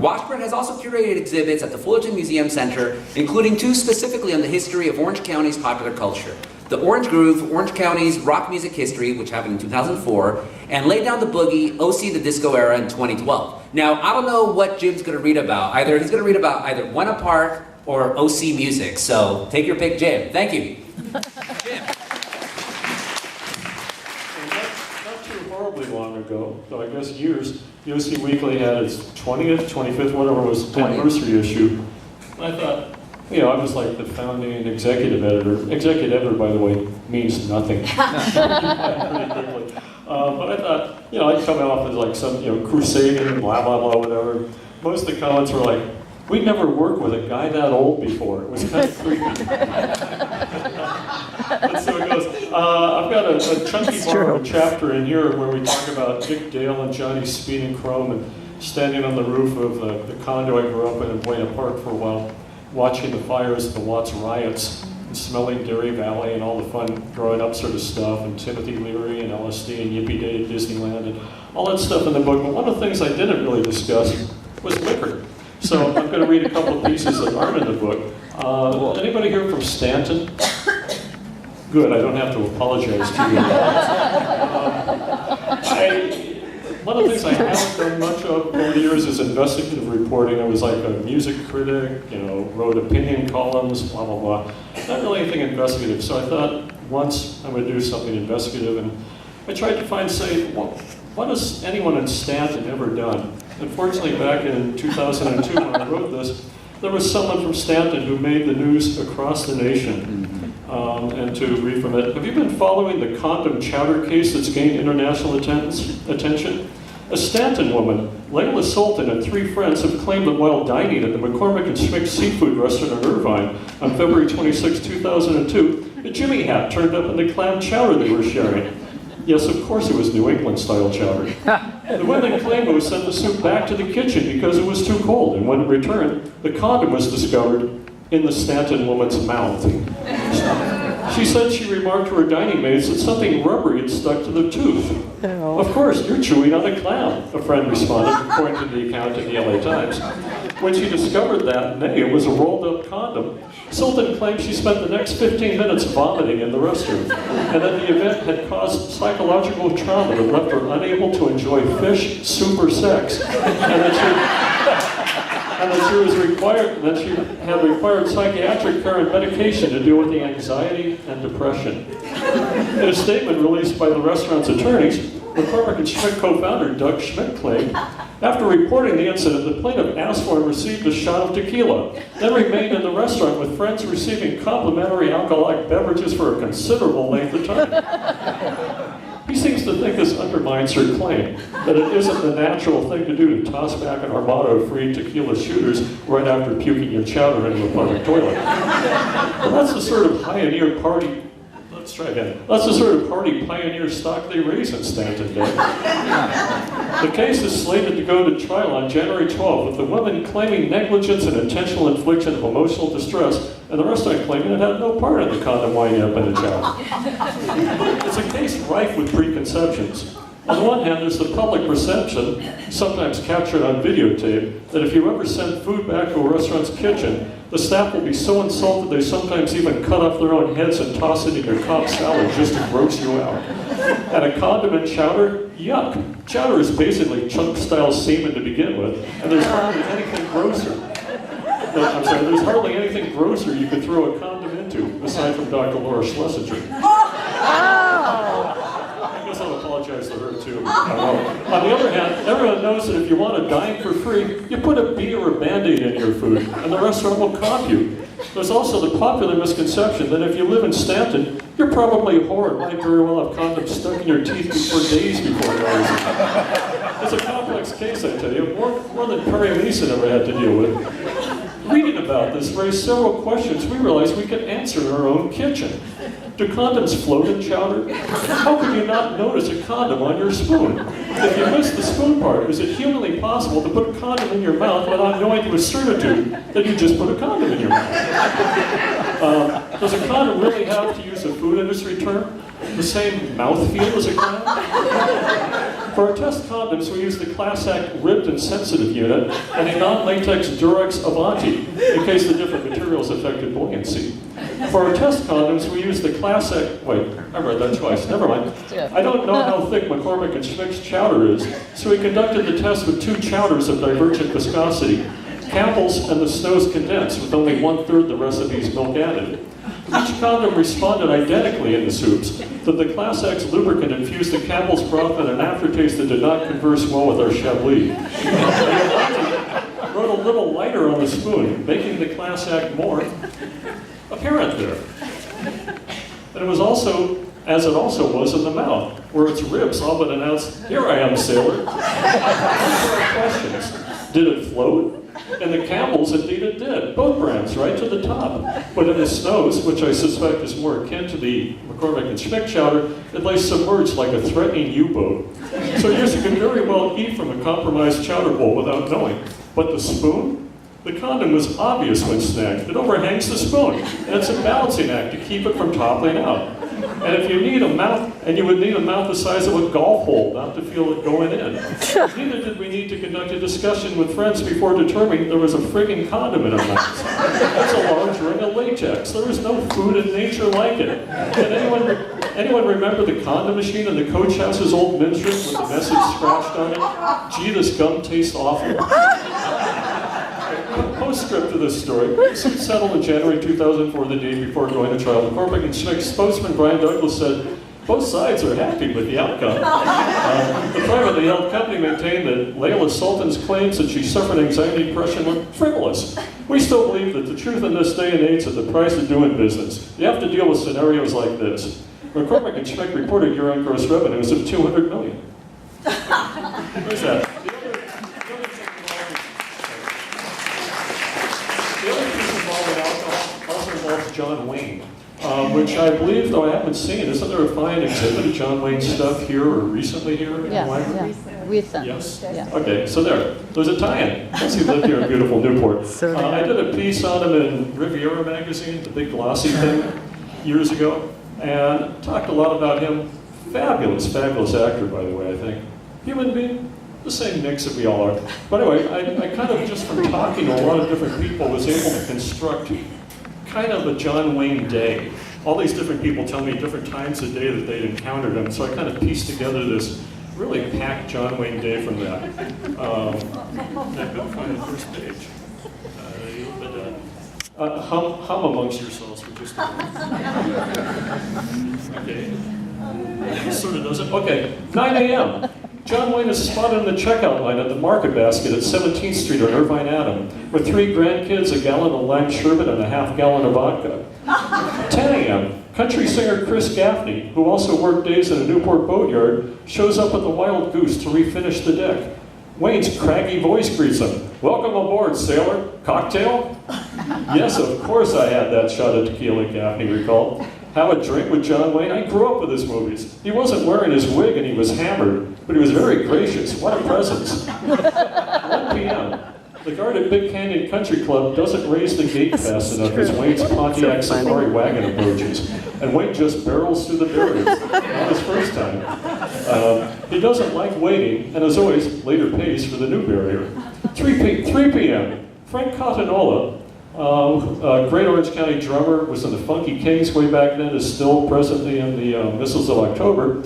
Washburn has also curated exhibits at the Fullerton Museum Center, including 2 specifically on the history of Orange County's popular culture. The Orange Groove, Orange County's rock music history, which happened in 2004, and Lay Down the Boogie, OC the Disco Era in 2012. Now, I don't know what Jim's going to read about. He's going to read about either Winter Park or OC music. So take your pick, Jim. Thank you. Jim. Not too horribly long ago, so I guess years, the OC Weekly had its 20th, 25th, whatever it was, anniversary issue. And I thought, you know, I was like the founding executive editor. Executive editor, by the way, means nothing. Pretty quickly. But I thought, you know, I'd come off as like some, you know, crusading, blah, blah, blah, whatever. Most of the comments were like, we'd never worked with a guy that old before. It was kind of creepy. And so it goes, I've got a chunky part of a chapter in here where we talk about Dick Dale and Johnny Speed and Chrome and standing on the roof of the condo I grew up in Buena Park for a while, watching the fires of the Watts riots, and smelling Dairy Valley and all the fun growing up sort of stuff, and Timothy Leary and LSD and Yippee Day at Disneyland and all that stuff in the book. But one of the things I didn't really discuss was liquor. So I'm going to read a couple of pieces that aren't in the book. Anybody here from Stanton? Good, I don't have to apologize to you. One of the things I haven't done much of over the years is investigative reporting. I was like a music critic, you know, wrote opinion columns, blah, blah, blah. Not really anything investigative. So I thought once I would do something investigative, and I tried to find, say, what has anyone in Stanton ever done? Unfortunately, back in 2002 when I wrote this, there was someone from Stanton who made the news across the nation. And to read from it, have you been following the condom chowder case that's gained international attention? A Stanton woman, Layla Sultan, and 3 friends have claimed that while dining at the McCormick and Schmick seafood restaurant in Irvine on February 26, 2002, a Jimmy hat turned up in the clam chowder they were sharing. Yes, of course it was New England-style chowder. The women claimed it was sent the soup back to the kitchen because it was too cold, and when it returned, the condom was discovered in the Stanton woman's mouth. She said she remarked to her dining mates that something rubbery had stuck to the tooth. Of course, you're chewing on a clam, a friend responded, according to the account in the LA Times. When she discovered that, nay, it was a rolled-up condom, Sultan claimed she spent the next 15 minutes vomiting in the restroom, and that the event had caused psychological trauma that left her unable to enjoy fish, soup, or sex, and that she had required psychiatric care and medication to deal with the anxiety and depression. In a statement released by the restaurant's attorneys, McCormick and Schmick co-founder Doug Schmidt claimed, after reporting the incident, the plaintiff asked for and received a shot of tequila, then remained in the restaurant with friends receiving complimentary alcoholic beverages for a considerable length of time. He seems to think this undermines her claim that it isn't the natural thing to do to toss back an armada of free tequila shooters right after puking your chowder into a public toilet. Well, that's the sort of pioneer party. Let's try again. That's the sort of party pioneer stock they raise in Stanton Day. The case is slated to go to trial on January 12th, with the woman claiming negligence and intentional infliction of emotional distress, and the restaurant claiming it had no part in the condom winding up in the chowder. It's a case rife with preconceptions. On the one hand, there's the public perception, sometimes captured on videotape, that if you ever send food back to a restaurant's kitchen, the staff will be so insulted they sometimes even cut off their own heads and toss it in your Cobb salad just to gross you out. And a condiment chowder? Yuck. Chowder is basically chunk-style semen to begin with, and there's hardly anything grosser. There's hardly anything grosser you could throw a condom into, aside from Dr. Laura Schlesinger. I guess I'll apologize to her too. On the other hand, everyone knows that if you want to dine for free, you put a bee or a Band-Aid in your food, and the restaurant will comp you. There's also the popular misconception that if you live in Stanton, you're probably a whore and might very well have condoms stuck in your teeth for days before marriage. It's a complex case, I tell you, more than Perry Mason ever had to deal with. Reading about this raised several questions we realized we could answer in our own kitchen. Do condoms float in chowder? How could you not notice a condom on your spoon? If you missed the spoon part, is it humanly possible to put a condom in your mouth without knowing with certitude that you just put a condom in your mouth? Does a condom really have, to use a food industry term, the same mouthfeel as a condom? For our test condoms, we use the Class Act ribbed and sensitive unit and a non-latex Durex Avanti, in case the different materials affected buoyancy. For our test condoms, we use the Class Act, wait, I read that twice, never mind. I don't know how thick McCormick and Schmick's chowder is, so we conducted the test with 2 chowders of divergent viscosity, Campbell's and the Snow's condensed, with only 1/3 the recipe's milk added. Each condom responded identically in the soups, but the Class X lubricant infused the Campbell's broth in an aftertaste that did not converse well with our Chablis. Wrote a little lighter on the spoon, making the Class Act more apparent there. And it was also, as it also was in the mouth, where its ribs all but announced, "Here I am, sailor." Questions. Did it float? In the Campbell's, indeed it did. Both brands, right to the top. But in the Snow's, which I suspect is more akin to the McCormick and Schmick chowder, it lay submerged like a threatening U-boat. So yes, you can very well eat from a compromised chowder bowl without knowing. But the spoon? The condom was obvious when snagged. It overhangs the spoon, and it's a balancing act to keep it from toppling out. And if you need a mouth, and you would need a mouth the size of a golf hole not to feel it going in. Neither did we need to conduct a discussion with friends before determining there was a frigging condom in our mouths. That's a large ring of latex. There was no food in nature like it. Can anyone remember the condom machine in the coach house's old men's room with the message scratched on it? Gee, this gum tastes awful. Postscript to this story. The suit settled in January 2004, the day before going to trial. McCormick and Schmick's spokesman Brian Douglas said, both sides are happy with the outcome. The privately held company maintained that Layla Sultan's claims that she suffered anxiety and depression were frivolous. We still believe that the truth in this day and age is the price of doing business. You have to deal with scenarios like this. McCormick and Schmick reported year-end gross revenues of $200 million. Where's that? The other piece involved in alcohol also involves John Wayne, which I believe, though I haven't seen, isn't there a fine exhibit of John Wayne stuff here or recently here in the library? Recent. Yes? Yeah. Okay, so there's a tie-in. Since he lived here in beautiful Newport. I did a piece on him in Riviera magazine, the big glossy thing, years ago, and talked a lot about him. Fabulous, fabulous actor, by the way, I think. Human being. The same mix that we all are. But anyway, I kind of, just from talking to a lot of different people, was able to construct kind of a John Wayne day. All these different people tell me different times of day that they'd encountered him, so I kind of pieced together this really packed John Wayne day from that. I couldn't find the first page. Hum amongst yourselves for just a minute. Okay. This sort of does it. Okay, 9 a.m. John Wayne is spotted in the checkout line at the Market Basket at 17th Street on Irvine Avenue with 3 grandkids, a gallon of lime sherbet, and a half-gallon of vodka. 10 a.m. Country singer Chris Gaffney, who also worked days in a Newport boatyard, shows up at the Wild Goose to refinish the deck. Wayne's craggy voice greets him. "Welcome aboard, sailor. Cocktail?" "Yes, of course I had that shot of tequila," Gaffney recalled. "Have a drink with John Wayne? I grew up with his movies. He wasn't wearing his wig and he was hammered, but he was very gracious. What a presence." 1 p.m. The guard at Big Canyon Country Club doesn't raise the gate fast enough as Wayne's Pontiac Safari wagon approaches, and Wayne just barrels through the barrier. Not his first time. He doesn't like waiting, and as always, later pays for the new barrier. 3 p.m. Frank Cottanola, Great Orange County drummer, was in the Funky Kings way back then, is still presently in the Missiles of October.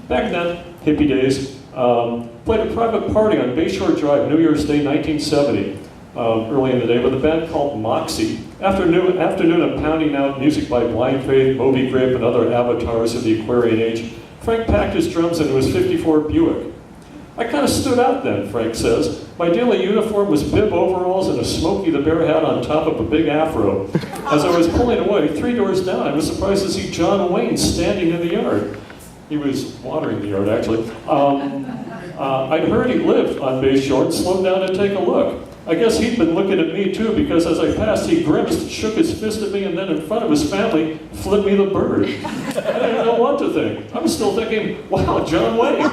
Back then, hippie days, played a private party on Bayshore Drive, New Year's Day, 1970, early in the day, with a band called Moxie. Afternoon of pounding out music by Blind Faith, Moby Grape, and other avatars of the Aquarian Age, Frank packed his drums into his '54 Buick. "I kind of stood out then," Frank says. "My daily uniform was bib overalls and a Smokey the Bear hat on top of a big afro. As I was pulling away, 3 doors down, I was surprised to see John Wayne standing in the yard." He was watering the yard, actually. "I'd heard he lived on Bayshore and slowed down to take a look. I guess he'd been looking at me too, because as I passed, he grimaced, shook his fist at me, and then in front of his family, flipped me the bird. I didn't know what to think. I was still thinking, wow, John Wayne."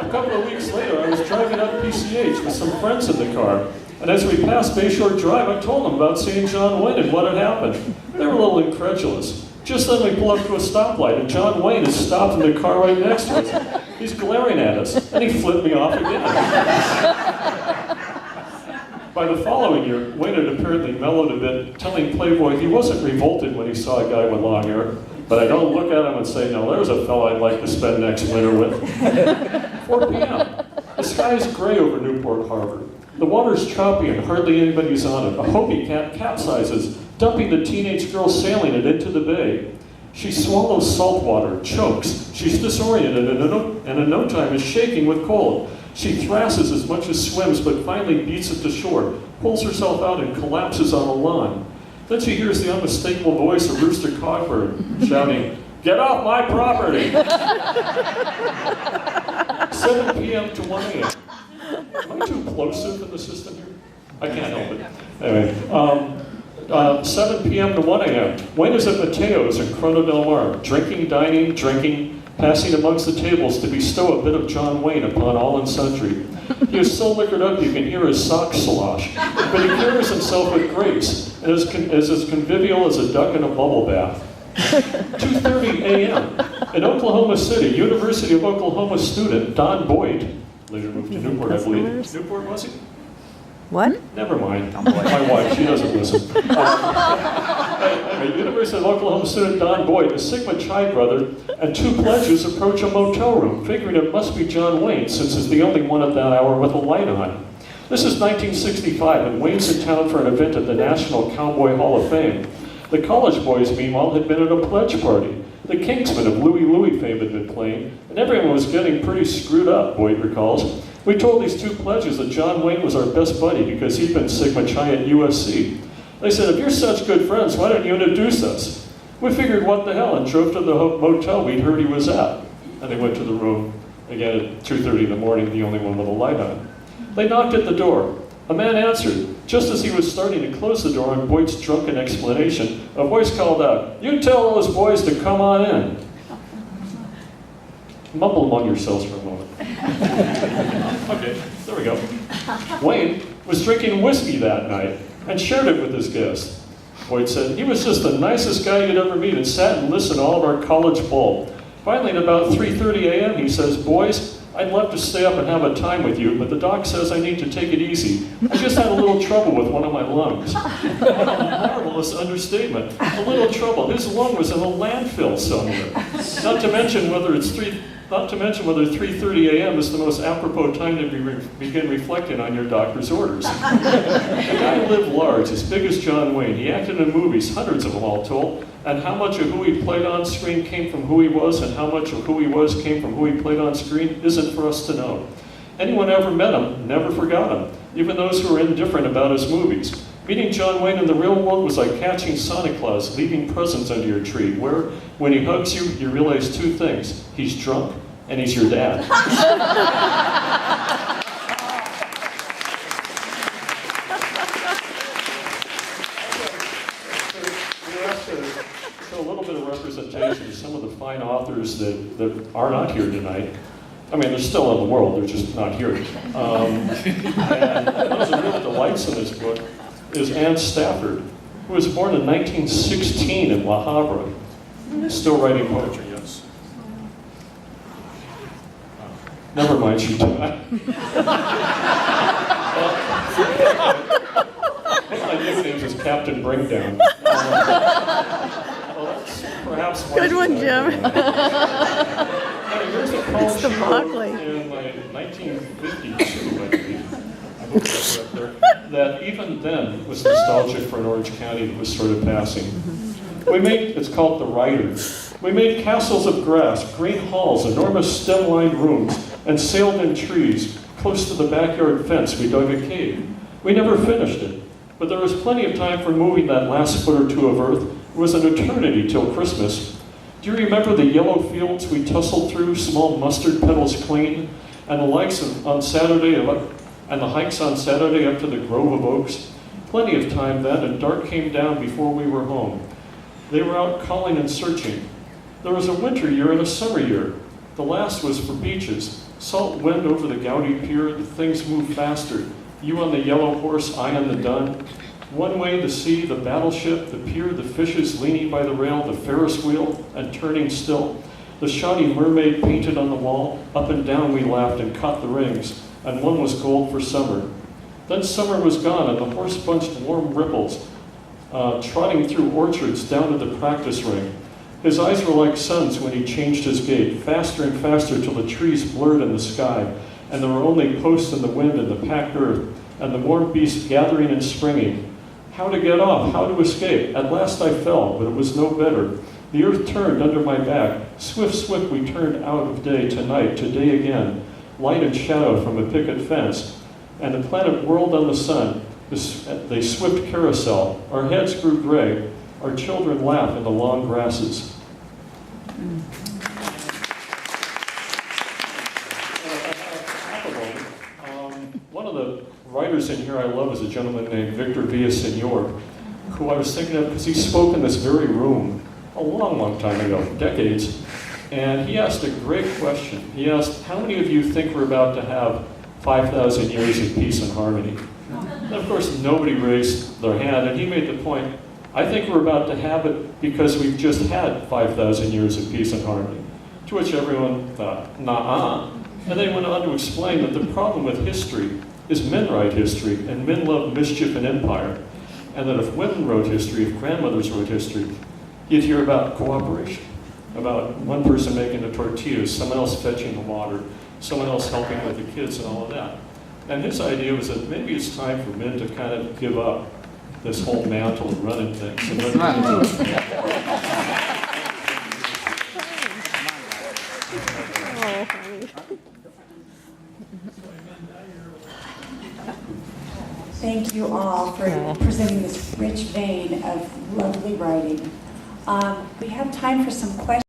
A couple of weeks later, I was driving up PCH with some friends in the car. And as we passed Bayshore Drive, I told them about seeing John Wayne and what had happened. They were a little incredulous. Just then we pull up to a stoplight, and John Wayne is stopped in the car right next to us. He's glaring at us, and he flipped me off again. By the following year, Wayne had apparently mellowed a bit, telling Playboy he wasn't revolted when he saw a guy with long hair, but I don't look at him and say, no, there's a fellow I'd like to spend next winter with. 4 p.m. The sky is gray over Newport Harbor. The water's choppy and hardly anybody's on it. A Hobie cat capsizes, dumping the teenage girl sailing it into the bay. She swallows salt water, chokes. She's disoriented and in no time is shaking with cold. She thrashes as much as swims, but finally beats it to shore, pulls herself out and collapses on the lawn. Then she hears the unmistakable voice of Rooster Cogburn shouting, "Get off my property!" 7 p.m. to 1 a.m. Am I too plosive in the system here? I can't help it. Anyway, 7 p.m. to 1 a.m. Wayne is at Mateo's in Corona del Mar, drinking, dining, drinking, passing amongst the tables to bestow a bit of John Wayne upon all and sundry. He is so liquored up you can hear his socks slosh, but he carries himself with grace and is as convivial as a duck in a bubble bath. 2:30 a.m. In Oklahoma City, University of Oklahoma student Don Boyd, later moved to Newport, I believe. Newport, was he? What? Never mind. My wife, she doesn't listen. Anyway, University of Oklahoma student Don Boyd, a Sigma Chi brother, and 2 pledges approach a motel room, figuring it must be John Wayne, since he's the only one at that hour with a light on. This is 1965, and Wayne's in town for an event at the National Cowboy Hall of Fame. The college boys, meanwhile, had been at a pledge party. The Kingsmen of Louie Louie fame had been playing, and everyone was getting pretty screwed up, Boyd recalls. We told these 2 pledges that John Wayne was our best buddy because he'd been Sigma Chi at USC. They said, if you're such good friends, why don't you introduce us? We figured, what the hell, and drove to the motel we'd heard he was at. And they went to the room, again at 2:30 in the morning, the only one with a light on. They knocked at the door. A man answered. Just as he was starting to close the door on Boyd's drunken explanation, a voice called out, "You tell those boys to come on in." Mumble among yourselves for a moment. Okay, there we go. Wayne was drinking whiskey that night and shared it with his guest. Boyd said, he was just the nicest guy you'd ever meet and sat and listened to all of our college bull. Finally, at about 3:30 a.m., he says, "Boys, I'd love to stay up and have a time with you, but the doc says I need to take it easy. I just had a little trouble with one of my lungs." A marvelous understatement. A little trouble. His lung was in a landfill somewhere. Not to mention whether 3:30 a.m. is the most apropos time to begin reflecting on your doctor's orders. The guy lived large, as big as John Wayne. He acted in movies, hundreds of them all told, and how much of who he played on screen came from who he was, and how much of who he was came from who he played on screen isn't for us to know. Anyone ever met him never forgot him, even those who were indifferent about his movies. Meeting John Wayne in the real world was like catching Santa Claus leaving presents under your tree, where, when he hugs you, you realize 2 things. He's drunk, and he's your dad. A little bit of representation of some of the fine authors that are not here tonight. I mean, they're still in the world, they're just not here. And one of the real delights in this book is Anne Stafford, who was born in 1916 in La Habra, still writing poetry, yes. Never mind, she died. One of my nicknames is Captain Bringdown. Perhaps good one, Jim. Here's a poem It's the she wrote Mockley. in 1952, I believe. I hope that's right there. That even then was nostalgic for an Orange County that was sort of passing. It's called The Rider. We made castles of grass, green halls, enormous stem-lined rooms, and sailed in trees. Close to the backyard fence, we dug a cave. We never finished it, but there was plenty of time for moving that last foot or 2 of earth. It was an eternity till Christmas. Do you remember the yellow fields we tussled through, small mustard petals clean, and the hikes on Saturday up to the grove of oaks? Plenty of time then, and dark came down before we were home. They were out calling and searching. There was a winter year and a summer year. The last was for beaches. Salt wind over the gouty pier, the things moved faster. You on the yellow horse, I on the dun. One way the sea, the battleship, the pier, the fishes leaning by the rail, the Ferris wheel, and turning still. The shoddy mermaid painted on the wall, up and down we laughed and caught the rings, and one was gold for summer. Then summer was gone, and the horse bunched warm ripples, trotting through orchards down to the practice ring. His eyes were like suns when he changed his gait, faster and faster till the trees blurred in the sky, and there were only posts in the wind and the packed earth, and the warm beasts gathering and springing. How to get off, how to escape. At last I fell, but it was no better. The earth turned under my back. Swift, swift we turned out of day to night, to day again. Light and shadow from a picket fence. And the planet whirled on the sun, they swift carousel. Our heads grew gray. Our children laugh in the long grasses. One of the writers in here I love is a gentleman named Victor Villaseñor, who I was thinking of because he spoke in this very room a long, long time ago, decades, and he asked a great question. He asked, how many of you think we're about to have 5,000 years of peace and harmony? And of course, nobody raised their hand, and he made the point, I think we're about to have it because we've just had 5,000 years of peace and harmony. To which everyone thought, nah-uh. And they went on to explain that the problem with history is men write history, and men love mischief and empire. And that if women wrote history, if grandmothers wrote history, you'd hear about cooperation, about one person making the tortillas, someone else fetching the water, someone else helping with the kids and all of that. And his idea was that maybe it's time for men to kind of give up this whole mantle of running things. And Thank you all for presenting this rich vein of lovely writing. We have time for some questions.